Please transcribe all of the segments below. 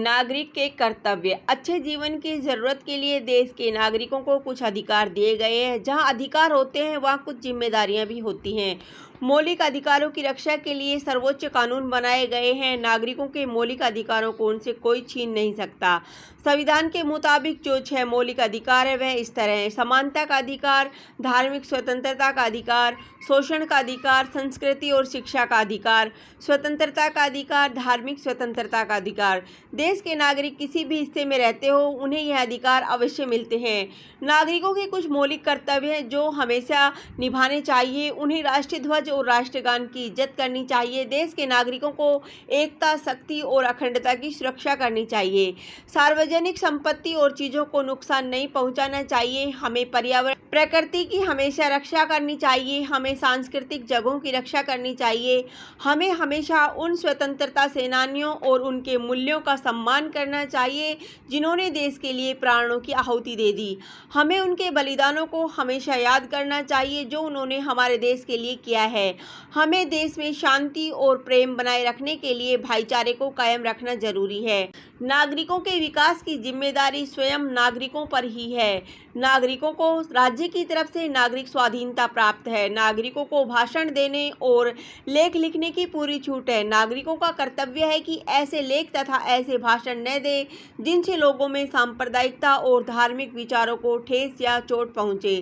नागरिक के कर्तव्य। अच्छे जीवन की जरूरत के लिए देश के नागरिकों को कुछ अधिकार दिए गए हैं। जहां अधिकार होते हैं वहां कुछ जिम्मेदारियां भी होती हैं। मौलिक अधिकारों की रक्षा के लिए सर्वोच्च कानून बनाए गए हैं। नागरिकों के मौलिक अधिकारों को उनसे कोई छीन नहीं सकता। संविधान के मुताबिक जो 6 मौलिक अधिकार है वह इस तरह है: समानता का अधिकार, धार्मिक स्वतंत्रता का अधिकार, शोषण का अधिकार, संस्कृति और शिक्षा का अधिकार, स्वतंत्रता का अधिकार, धार्मिक स्वतंत्रता का अधिकार। देश के नागरिक किसी भी हिस्से में रहते हो उन्हें यह अधिकार अवश्य मिलते हैं। नागरिकों के कुछ मौलिक कर्तव्य हैं जो हमेशा निभाने चाहिए। उन्हें राष्ट्रीय ध्वज और राष्ट्रगान की इज्जत करनी चाहिए। देश के नागरिकों को एकता, शक्ति और अखंडता की सुरक्षा करनी चाहिए। सार्वजनिक संपत्ति और चीजों को नुकसान नहीं पहुंचाना चाहिए। हमें पर्यावरण, प्रकृति की हमेशा रक्षा करनी चाहिए। हमें सांस्कृतिक जगहों की रक्षा करनी चाहिए। हमें हमेशा उन स्वतंत्रता सेनानियों और उनके मूल्यों का सम्मान करना चाहिए जिन्होंने देश के लिए प्राणों की आहुति दे दी। हमें उनके बलिदानों को हमेशा याद करना चाहिए जो उन्होंने हमारे देश के लिए किया है। हमें देश में शांति और प्रेम बनाए रखने के लिए भाईचारे को कायम रखना जरूरी है। नागरिकों के विकास की जिम्मेदारी स्वयं नागरिकों पर ही है। नागरिकों को राज्य की तरफ से नागरिक स्वाधीनता प्राप्त है। नागरिकों को भाषण देने और लेख लिखने की पूरी छूट है। नागरिकों का कर्तव्य है कि ऐसे लेख तथा ऐसे भाषण न दें जिनसे लोगों में सांप्रदायिकता और धार्मिक विचारों को ठेस या चोट पहुंचे।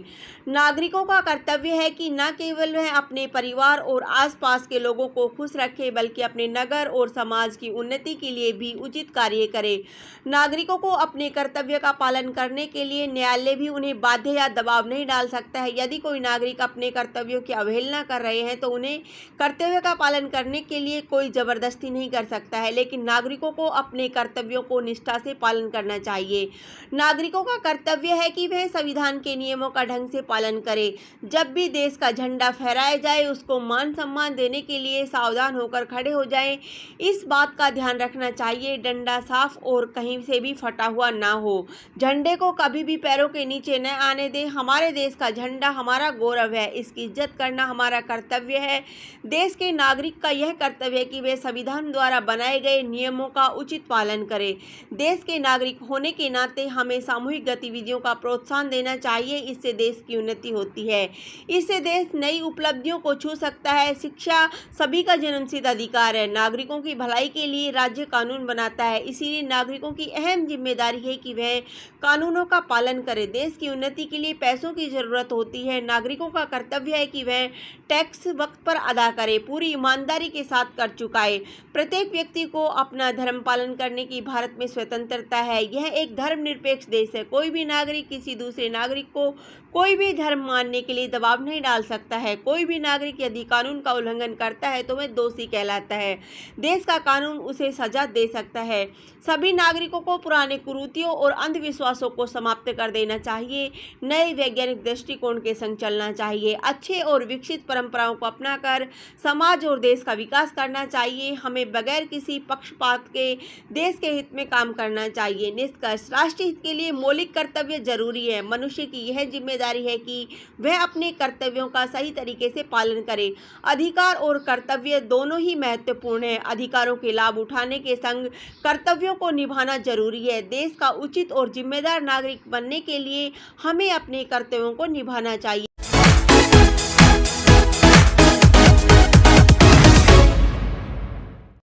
नागरिकों का कर्तव्य है कि न केवल वह अपने परिवार और आसपास के लोगों को खुश रखे बल्कि अपने नगर और समाज की उन्नति के लिए भी उचित कार्य करे। नागरिकों को अपने कर्तव्य का पालन करने के लिए न्यायालय भी उन्हें बाध्य या दबाव नहीं डाल सकता है। यदि कोई नागरिक अपने कर्तव्यों की अवहेलना कर रहे हैं तो उन्हें कर्तव्य का पालन करने के लिए कोई जबरदस्ती नहीं कर सकता है, लेकिन नागरिकों को अपने कर्तव्यों को निष्ठा से पालन करना चाहिए। नागरिकों का कर्तव्य है कि वह संविधान के नियमों का ढंग से पालन करे। जब भी देश का झंडा फहराया जाए उसको मान सम्मान देने के लिए सावधान होकर खड़े हो जाएं। इस बात का ध्यान रखना चाहिए डंडा साफ और कहीं से भी फटा हुआ ना हो। झंडे को कभी भी पैरों के नीचे न आने दें। हमारे देश का झंडा हमारा गौरव है, इसकी इज्जत करना हमारा कर्तव्य है। देश के नागरिक का यह कर्तव्य है कि वे संविधान द्वारा बनाए गए नियमों का उचित पालन करें। देश के नागरिक होने के नाते हमें सामूहिक गतिविधियों का प्रोत्साहन देना चाहिए। इससे देश की उन्नति होती है। इससे देश नई उपलब्धियों को छू सकता है। शिक्षा सभी का जन्मसिद्ध अधिकार है। नागरिकों की भलाई के लिए राज्य कानून बनाता है, इसीलिए नागरिकों की अहम जिम्मेदारी है कि वह कानूनों का पालन करें। देश की उन्नति के लिए पैसों की जरूरत होती है। नागरिकों का कर्तव्य है कि वह टैक्स वक्त पर अदा करे, पूरी ईमानदारी के साथ कर चुकाए। प्रत्येक व्यक्ति को अपना धर्म पालन करने की भारत में स्वतंत्रता है। यह एक धर्मनिरपेक्ष देश है। कोई भी नागरिक किसी दूसरे नागरिक को कोई भी धर्म मानने के लिए दबाव नहीं डाल सकता है। कोई भी नागरिक यदि कानून का उल्लंघन करता है तो वह दोषी कहलाता है। देश का कानून उसे सजा दे सकता है। सभी नागरिकों को पुराने कुरीतियों और अंधविश्वासों को समाप्त कर देना चाहिए। नए वैज्ञानिक दृष्टिकोण के संग चलना चाहिए। अच्छे और विकसित परंपराओं को अपनाकर समाज और देश का विकास करना चाहिए। हमें बगैर किसी पक्षपात के देश के हित में काम करना चाहिए। निष्कर्ष, राष्ट्रीय हित के लिए मौलिक कर्तव्य जरूरी है। मनुष्य की यह जिम्मेदारी है कि वह अपने कर्तव्यों का सही तरीके से पालन करे। अधिकार और कर्तव्य दोनों ही महत्वपूर्ण है। अधिकारों के लाभ उठाने के संग कर्तव्यों को निभाना जरूरी है। देश का उचित और जिम्मेदार नागरिक बनने के लिए हमें अपने कर्तव्यों को निभाना चाहिए।